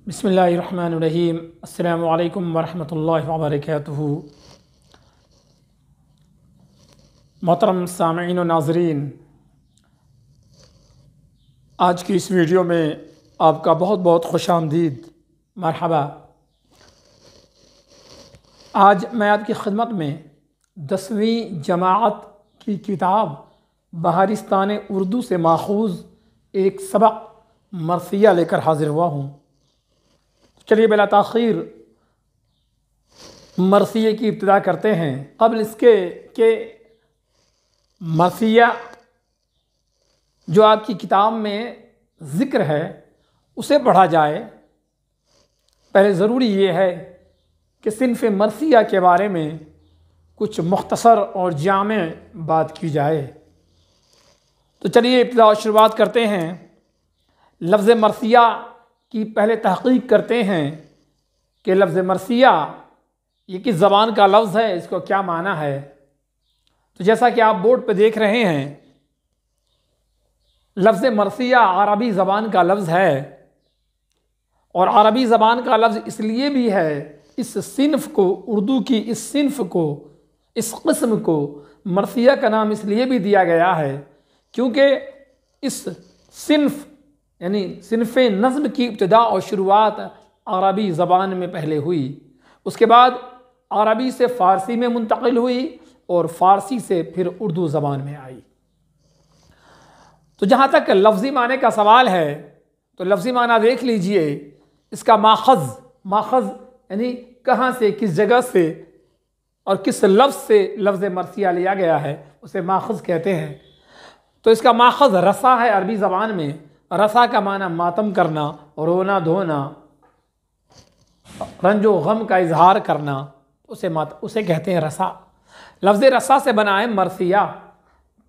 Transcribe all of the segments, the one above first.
बिस्मिल्लाहिर्रहमानिर्रहीम। अस्सलामु अलैकुम वरहमतुल्लाहि वबरकातुहू। मोहतरम सामीन व नाज़रीन, आज की इस वीडियो में आपका बहुत बहुत खुशामदीद, मरहबा। आज मैं आपकी खिदमत में 10वीं जमाअत की किताब बहारिस्तान उर्दू से माखूज़ एक सबक मरसिया लेकर हाजिर हुआ हूँ। चलिए बिला ताख़ीर मरसिये की इब्तिदा करते हैं। क़ब्ल इसके कि मरसिया जो आपकी किताब में ज़िक्र है उसे पढ़ा जाए, पहले ज़रूरी ये है कि सिन्फ़ मरसिया के बारे में कुछ मुख्तसर और जामे बात की जाए। तो चलिए इब्तिदा शुरुआत करते हैं। लफ्ज़ मरसिया की पहले तहक़ीक़ करते हैं कि लफ्ज़ मरसिया ये किस ज़बान का लफ्ज़ है, इसको क्या माना है। तो जैसा कि आप बोर्ड पर देख रहे हैं, लफ्ज़ मरसिया अरबी ज़बान का लफ्ज़ है और अरबी ज़बान का लफ्ज़ इसलिए भी है, इस सिन्फ़ को, उर्दू की इस सिन्फ़ को, इस क़िस्म को मरसिया का नाम इसलिए भी दिया गया है क्योंकि इस सिन्फ़ यानी सिन्फ़ नज़्म की इब्तिदा और शुरुआत अरबी ज़बान में पहले हुई, उसके बाद अरबी से फ़ारसी में मुंतक़िल हुई और फ़ारसी से फिर उर्दू ज़बान में आई। तो जहाँ तक लफ्ज़ी माने का सवाल है तो लफ्ज़ी माना देख लीजिए। इसका माख़ज़ यानी कहाँ से, किस जगह से और किस लफ्ज़ से लफ्ज़ मरसिया लिया गया है उसे माख़ज़ कहते हैं। तो इसका माख़ज़ रसा है अरबी ज़बान में। रसा का माना मातम करना, रोना धोना, रंजो गम का इजहार करना, उसे कहते हैं रसा। लफ्ज़ रसा से बना है मरसिया।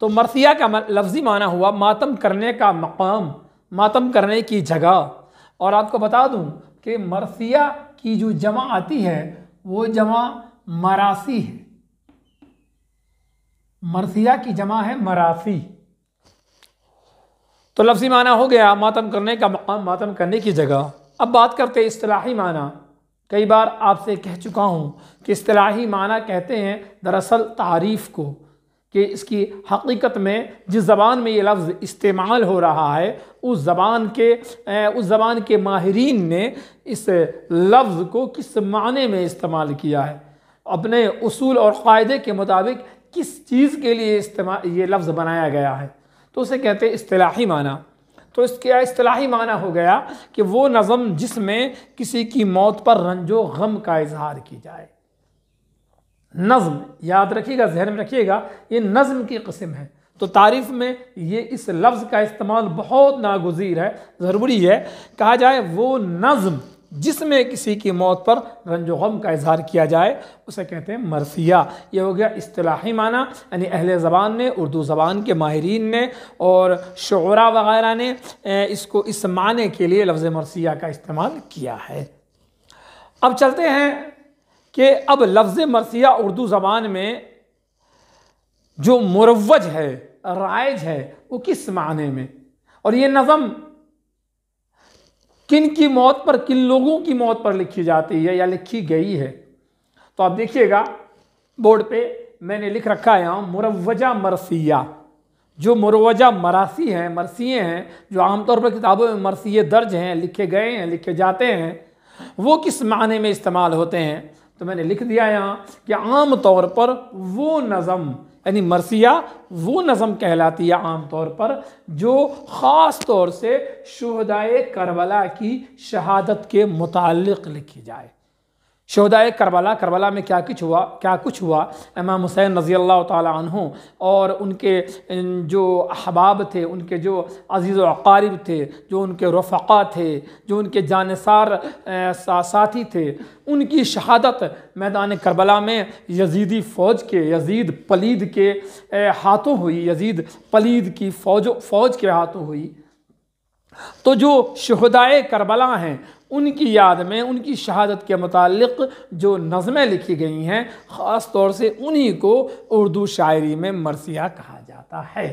तो मरसिया का लफ्ज़ी माना हुआ मातम करने का मकाम, मातम करने की जगह। और आपको बता दूं कि मरसिया की जो जमा आती है वो जमा मरासी है। मरसिया की जमा है मरासी। तो लफ्ज़ी माना हो गया मातम करने का मकाम, मातम करने की जगह। अब बात करते हैं इस्तिलाही माना। कई बार आपसे कह चुका हूँ कि इस्तिलाही माना कहते हैं दरअसल तारीफ़ को, कि इसकी हकीकत में जिस ज़बान में ये लफ्ज़ इस्तेमाल हो रहा है उस ज़बान के माहिरीन ने इस लफ्ज़ को किस माने में इस्तेमाल किया है, अपने उसूल और क़ायदे के मुताबिक किस चीज़ के लिए ये लफ्ज़ बनाया गया है, तो उसे कहते हैं इस्तिलाही माना। तो इसका इस्तिलाही माना हो गया कि वो नज़म जिसमें किसी की मौत पर रंजो गम का इजहार की जाए। नज़म याद रखिएगा, जहन में रखिएगा, ये नज़म की किस्म है। तो तारीफ़ में ये इस लफ्ज़ का इस्तेमाल बहुत नागुज़ीर है, ज़रूरी है। कहा जाए वो नज़म जिसमें किसी की मौत पर रंजो गम का इजहार किया जाए उसे कहते हैं मरसिया। ये हो गया इस्तिलाही माना, यानी अहले ज़बान ने, उर्दू ज़बान के माहिरीन ने और शुअरा वग़ैरह ने इसको इस माने के लिए लफ्ज़ मरसिया का इस्तेमाल किया है। अब चलते हैं कि अब लफ्ज़ मरसिया उर्दू ज़बान में जो मुरव्वज है, राइज है, वो किस माने में, और ये नज़म किन की मौत पर, किन लोगों की मौत पर लिखी जाती है या लिखी गई है। तो आप देखिएगा बोर्ड पे मैंने लिख रखा है यहाँ मुरव्वजा मरसिया। जो मुरव्वजा मरासी हैं, मरसिये हैं, जो आमतौर पर किताबों में मरसिये दर्ज हैं, लिखे गए हैं, लिखे जाते हैं, वो किस माने में इस्तेमाल होते हैं। तो मैंने लिख दिया यहाँ कि आम तौर पर वो नज़म यानी मरसिया वो नज़म कहलाती है आम तौर पर जो ख़ास तौर से शुहदाए करबला की शहादत के मुताल्लिक़ लिखी जाए। शुहदाए करबला में क्या कुछ हुआ। इमाम हुसैन रज़ी अल्लाह ताला अन्हु और उनके जो अहबाब थे, उनके जो अज़ीज़ व अक़ारिब थे, जो उनके रफ़क़ा थे, जो उनके जानसार साथी थे, उनकी शहादत मैदान करबला में यज़ीदी फ़ौज के, यज़ीद पलीद के हाथों हुई, यज़ीद पलीद की फ़ौज के हाथों हुई। तो जो शुहदाए करबला हैं उनकी याद में, उनकी शहादत के मुताल्लिक़ जो नज़में लिखी गई हैं, ख़ास तौर से उन्हीं को उर्दू शायरी में मरसिया कहा जाता है।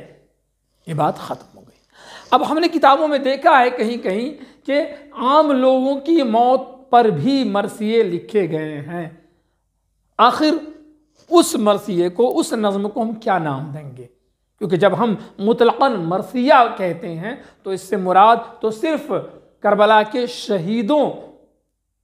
ये बात ख़त्म हो गई। अब हमने किताबों में देखा है कहीं कहीं कि आम लोगों की मौत पर भी मरसिए लिखे गए हैं। आखिर उस मरसिए को, उस नज़्म को हम क्या नाम देंगे? क्योंकि जब हम मुतलक़न मरसिया कहते हैं तो इससे मुराद तो सिर्फ करबला के शहीदों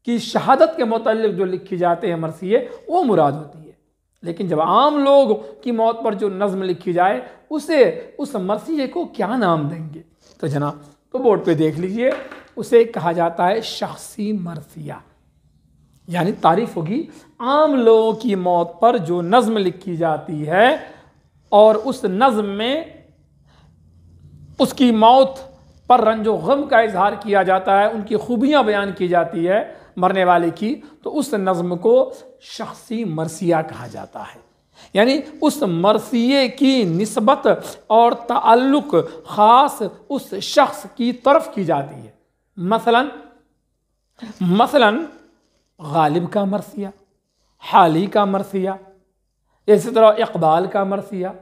की शहादत के मुतल्लिक़ जो लिखी जाते हैं मरसिए, वो मुराद होती है। लेकिन जब आम लोग की मौत पर जो नज़्म लिखी जाए उसे, उस मरसिए को क्या नाम देंगे? तो जनाब तो बोर्ड पे देख लीजिए, उसे कहा जाता है शख्सी मरसिया। यानी तारीफ होगी आम लोगों की मौत पर जो नज़्म लिखी जाती है और उस नज़्म में उसकी मौत पर रंजो गम का इजहार किया जाता है, उनकी खूबियाँ बयान की जाती है मरने वाले की, तो उस नज़्म को शख्सी मरसिया कहा जाता है। यानी उस मरसिए की निस्बत और ताल्लुक़ ख़ास उस शख्स की तरफ की जाती है। मसलन गालिब का मरसिया, हाली का मरसिया, इसी तरह इकबाल का मरसिया।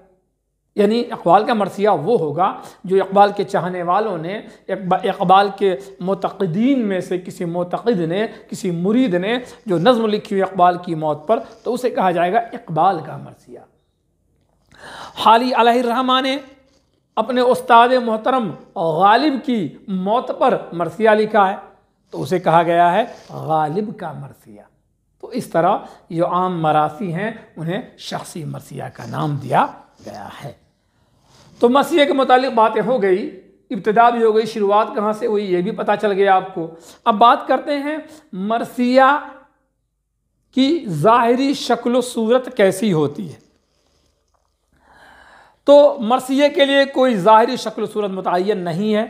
यानी इकबाल का मरसिया वो होगा जो इकबाल के चाहने वालों ने, इकबाल के मुतक़िदीन में से किसी मुतक़िद ने, किसी मुरीद ने जो नज़्म लिखी हुई इकबाल की मौत पर, तो उसे कहा जाएगा इकबाल का मरसिया। हाली अलैहिर्रहमा ने अपने उस्ताद मोहतरम गालिब की मौत पर मरसिया लिखा है, तो उसे कहा गया है गालिब का मरसिया। तो इस तरह जो आम मरासी हैं उन्हें शख्सी मरसिया का नाम दिया गया है। तो मरसिए के मुतालिक बातें हो गई, इब्तिदा भी हो गई, शुरुआत कहाँ से हुई ये भी पता चल गया आपको। अब बात करते हैं मरसिया की ज़ाहिरी शक्ल सूरत कैसी होती है। तो मरसिए के लिए कोई ज़ाहिरी शक्ल सूरत मुतय्यन नहीं है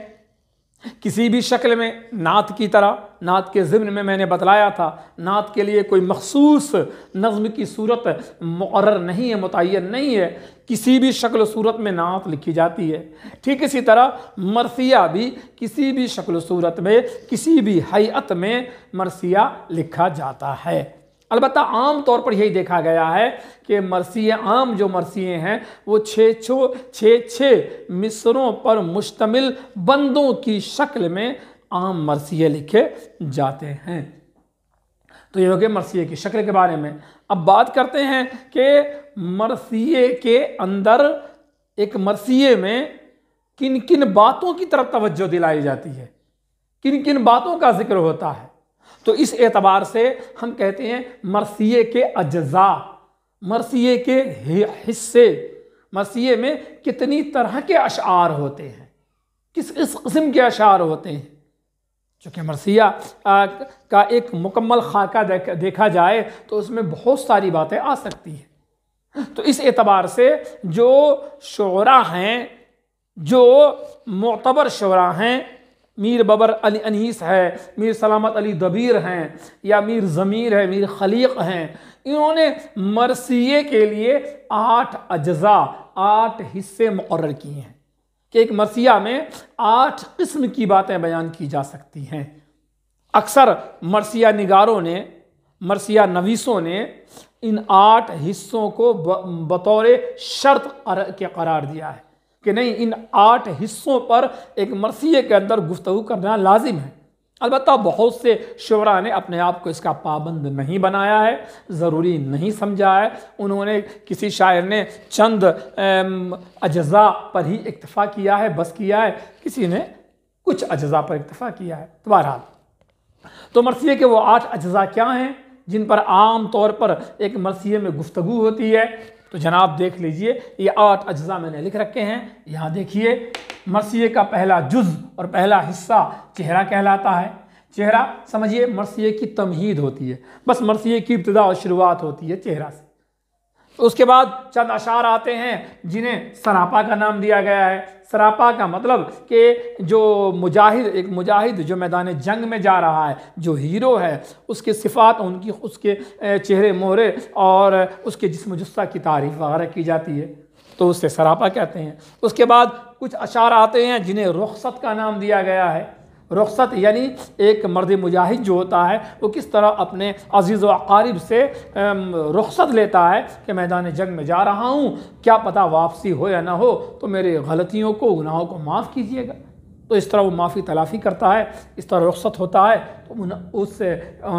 किसी भी शक्ल में। नात की तरह, नात के ज़िम्न में मैंने बतलाया था, नात के लिए कोई मखसूस नज़्म की सूरत मुक़र्रर नहीं है, मुतय्यन नहीं है, किसी भी शक्ल सूरत में नात लिखी जाती है। ठीक इसी तरह मरसिया भी किसी भी शक्ल सूरत में, किसी भी हैअत में मरसिया लिखा जाता है। अलबत्ता आम तौर पर यही देखा गया है कि मरसिए, आम जो मरसिए हैं वो छः मिसरों पर मुश्तमिल बंदों की शक्ल में आम मरसिए लिखे जाते हैं। तो ये हो गया मरसिए की शक्ल के बारे में। अब बात करते हैं कि मरसिए के अंदर, एक मरसिए में किन किन बातों की तरफ तवज्जो दिलाई जाती है, किन किन बातों का जिक्र होता है। तो इस एतबार से हम कहते हैं मरसिए के अज्जा, मरसिए के हिस्से, मरसिए में कितनी तरह के अशआर होते हैं, किस किस्म के अशआर होते हैं। चूँकि मरसिया का एक मुकम्मल खाका देखा जाए तो उसमें बहुत सारी बातें आ सकती हैं। तो इस एतबार से जो शुरा हैं, जो मोतबर शुरा हैं, मीर बबर अली अनीस है, मीर सलामत अली दबीर हैं, या मीर ज़मीर है, मीर खलीक हैं, इन्होंने मरसिए के लिए 8 अज्जा, 8 हिस्से मुक़र्रर किए हैं कि एक मरसिया में 8 किस्म की बातें बयान की जा सकती हैं। अक्सर मरसिया निगारों ने, मरसिया नवीसों ने इन 8 हिस्सों को बतौर शर्त के करार दिया है कि नहीं, इन 8 हिस्सों पर एक मरसिए के अंदर गुफ्तगू करना लाजिम है। अलबत्ता बहुत से शुरा ने अपने आप को इसका पाबंद नहीं बनाया है, ज़रूरी नहीं समझा है। उन्होंने, किसी शायर ने चंद अज्जा पर ही इक्तफ़ा किया है, बस किया है, किसी ने कुछ अज्जा पर इक्तफ़ा किया है। तो बहरहाल, तो मरसिए के वो 8 अज्जा क्या हैं जिन पर आम तौर पर एक मरसिए में गुफ्तगू होती है। तो जनाब देख लीजिए, ये 8 अज्जा मैंने लिख रखे हैं, यहाँ देखिए। मरसिए का पहला जुज़ और पहला हिस्सा चेहरा कहलाता है। चेहरा समझिए मरसिए की तमहीद होती है, बस मरसिए की इब्तिदा और शुरुआत होती है चेहरा से। उसके बाद चंद अशार आते हैं जिन्हें सरापा का नाम दिया गया है। सरापा का मतलब कि जो मुजाहिद, एक मुजाहिद जो मैदान जंग में जा रहा है, जो हीरो है, उसके सिफ़ात, उनकी, उसके चेहरे मोहरे और उसके जिस्म जुस्सा की तारीफ़ वगैरह की जाती है, तो उससे सरापा कहते हैं। उसके बाद कुछ अशार आते हैं जिन्हें रुखसत का नाम दिया गया है। रुखसत यानी एक मर्द मुजाहिद जो होता है वो किस तरह अपने अजीज़ व अकारिब से रुखसत लेता है कि मैदान जंग में जा रहा हूँ, क्या पता वापसी हो या ना हो, तो मेरी गलतियों को, गुनाहों को माफ़ कीजिएगा। तो इस तरह वो माफ़ी तलाफ़ी करता है, इस तरह रुखसत होता है। तो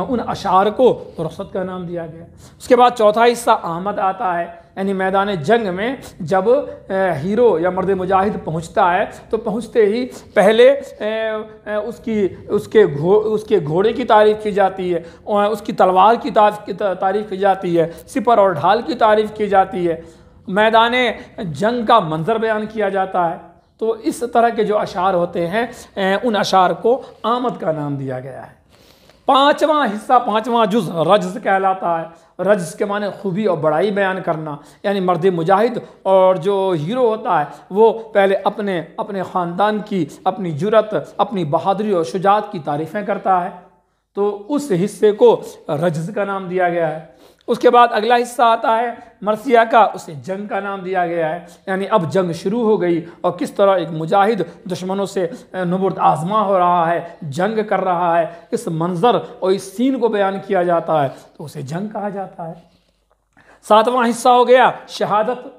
उन अशार को रुखसत का नाम दिया गया। उसके बाद चौथा हिस्सा आमद आता है, यानी मैदान जंग में जब हीरो या मर्द मुजाहिद पहुंचता है तो पहुंचते ही पहले उसके घोड़े की तारीफ़ की जाती है, उसकी तलवार की तारीफ़ की जाती है, सिपर और ढाल की तारीफ़ की जाती है, मैदान जंग का मंजर बयान किया जाता है। तो इस तरह के जो अशार होते हैं उन अशार को आमद का नाम दिया गया है। पांचवा हिस्सा, पांचवा जुज़ रज्ज़ कहलाता है। रज्ज़ के माने खूबी और बड़ाई बयान करना, यानी मर्द मुजाहिद और जो हीरो होता है वो पहले अपने ख़ानदान की, अपनी जुरत, अपनी बहादुरी और शुजाअत की तारीफ़ें करता है। तो उस हिस्से को रज्ज़ का नाम दिया गया है। उसके बाद अगला हिस्सा आता है मरसिया का, उसे जंग का नाम दिया गया है। यानी अब जंग शुरू हो गई और किस तरह एक मुजाहिद दुश्मनों से नुबुर्द आज़मा हो रहा है, जंग कर रहा है, इस मंज़र और इस सीन को बयान किया जाता है, तो उसे जंग कहा जाता है। सातवां हिस्सा हो गया शहादत।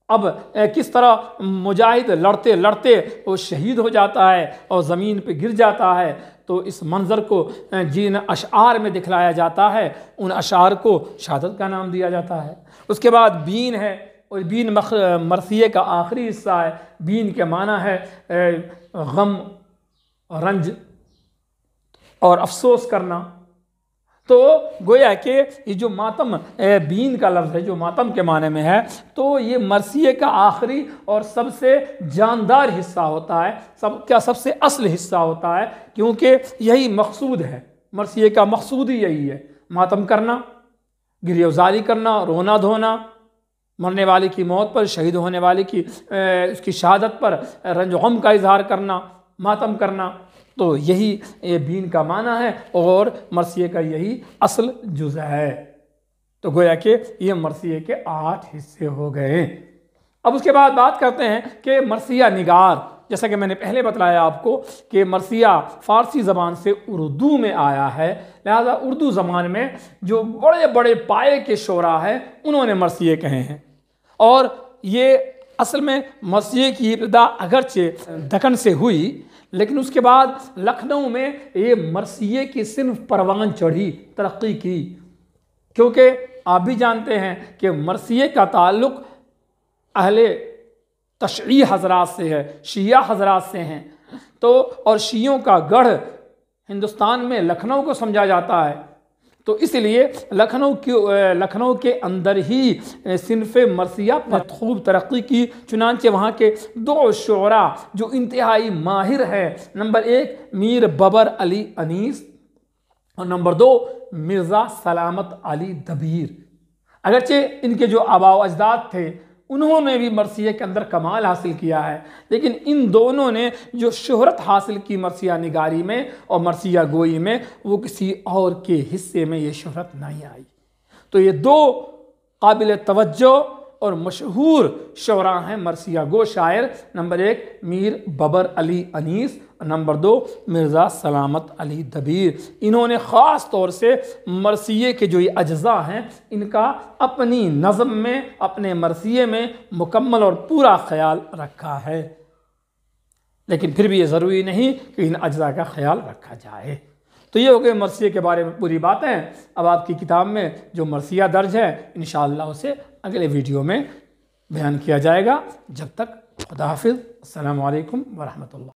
अब किस तरह मुजाहिद लड़ते लड़ते वो शहीद हो जाता है और ज़मीन पे गिर जाता है, तो इस मंज़र को जिन अशार में दिखलाया जाता है उन अशार को शहादत का नाम दिया जाता है। उसके बाद बीन है, और बीन मरसिए का आखिरी हिस्सा है। बीन के माना है गम, रंज और अफसोस करना। तो गोया कि ये जो मातम, बीन का लफ्ज़ है जो मातम के माने में है, तो ये मरसिए का आखिरी और सबसे जानदार हिस्सा होता है, सबसे असल हिस्सा होता है, क्योंकि यही मकसूद है। मरसिए का मकसूद ही यही है, मातम करना, गिरियाज़ारी करना, रोना धोना, मरने वाले की मौत पर, शहीद होने वाले की उसकी शहादत पर रंज गम का इजहार करना, मातम करना। तो यही बीन का माना है और मरसिए का यही असल जुज़ है। तो गोया कि ये मरसिए के 8 हिस्से हो गए। अब उसके बाद बात करते हैं कि मरसिया निगार, जैसा कि मैंने पहले बताया आपको कि मरसिया फ़ारसी ज़बान से उर्दू में आया है, लिहाजा उर्दू ज़बान में जो बड़े बड़े पाए के शोरा हैं उन्होंने मरसिए कहे हैं। और ये असल में मरसिए की इब्तिदा अगरचे दक्कन से हुई, लेकिन उसके बाद लखनऊ में ये मरसिए की सिर्फ परवान चढ़ी, तरक्की की, क्योंकि आप भी जानते हैं कि मरसिए का ताल्लुक़ अहले तशय्ई हज़रात से है, शिया हज़रात से हैं। तो और शियों का गढ़ हिंदुस्तान में लखनऊ को समझा जाता है, तो इसलिए लखनऊ के अंदर ही सिनफ़ मरसिया खूब तरक्की की। चुनांचे वहाँ के 2 शुअरा जो इंतहाई माहिर है, नंबर 1 मीर बबर अली अनीस और नंबर 2 मिर्ज़ा सलामत अली दबीर। अगरचे इनके जो आबा व अजदाद थे उन्होंने भी मरसिए के अंदर कमाल हासिल किया है, लेकिन इन दोनों ने जो शोहरत हासिल की मरसिया निगारी में और मरसिया गोई में, वो किसी और के हिस्से में ये शोहरत नहीं आई। तो ये 2 काबिल तवज्जो और मशहूर शोरा हैं मरसिया गो शायर, नंबर 1 मीर बबर अली अनीस और नंबर 2 मिर्ज़ा सलामत अली दबीर। इन्होंने ख़ास तौर से मरसिए के जो ये अज्ज़ा हैं इनका अपनी नज़म में, अपने मरसिए में मुकम्मल और पूरा ख्याल रखा है। लेकिन फिर भी ये ज़रूरी नहीं कि इन अज्ज़ा का ख्याल रखा जाए। तो ये हो गए मरसिए के बारे में पूरी बातें। अब आपकी किताब में जो मरसिया दर्ज है इंशाअल्लाह उसे अगले वीडियो में बयान किया जाएगा। जब तक खुदा हाफिज़, अस्सलामु अलैकुम व रहमतुल्लाह।